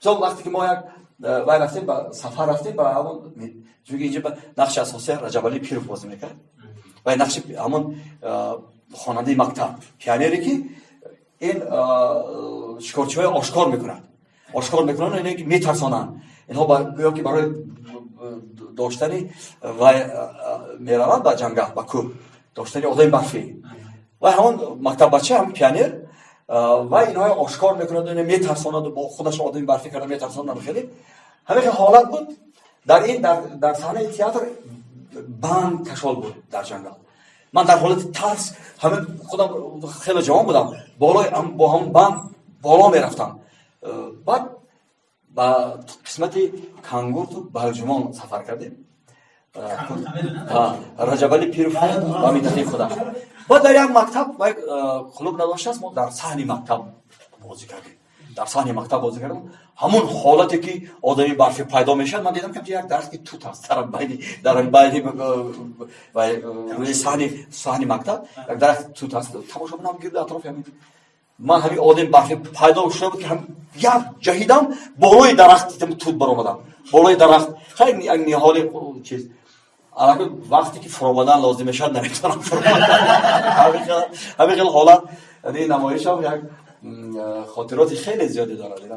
مثلا وقتی که ما یک وای رفتیم با سفر رفتیم با همون چون اینجا نقش اساسی رجب علی پیرو بازی میکرد و نقش همون خواننده مکتب پیانیری که این شکارچی‌های آشکار میکنن اینه که میترسانن اینها گویا که برای داشتن و میروند با جنگل با کوه داشتن آدم برفی و همون مکتب بچه هم پیانیر و اینها آشکار میکنند اینه میترسانند و با خودش آدم برفی کردن میترسانند خیلی همین حالت بود در صحنه تئاتر بند کشال بود در جنگل من در حالت ترس همه خودم خیلی جوان بودم با هم بند بالا میرفتم بعد با قسمت کانگور تو بلجمان سفر کردیم رجب علی پیرو با میدتی خودم بعد در یک مکتب و یک کلوب نداشته است ما در صحن مکتب بازی کردیم همون حالتی که آدمی برفی پیدا میشد من دیدم که یک درخت توت است در بین روی صحن مکتب یک درخت توت است تماشا کنم گرد اطراف همین من همین آدم برفی پیدا شده بود که هم یک جهیدم بالای درخت توت برآمدم بالای درخت خیلی یک نهال چیز البته وقتی که فرامدن لازم میشد نمیتونم همین حالت یعنی نمایش هم یک خاطرات خیلی زیادی داره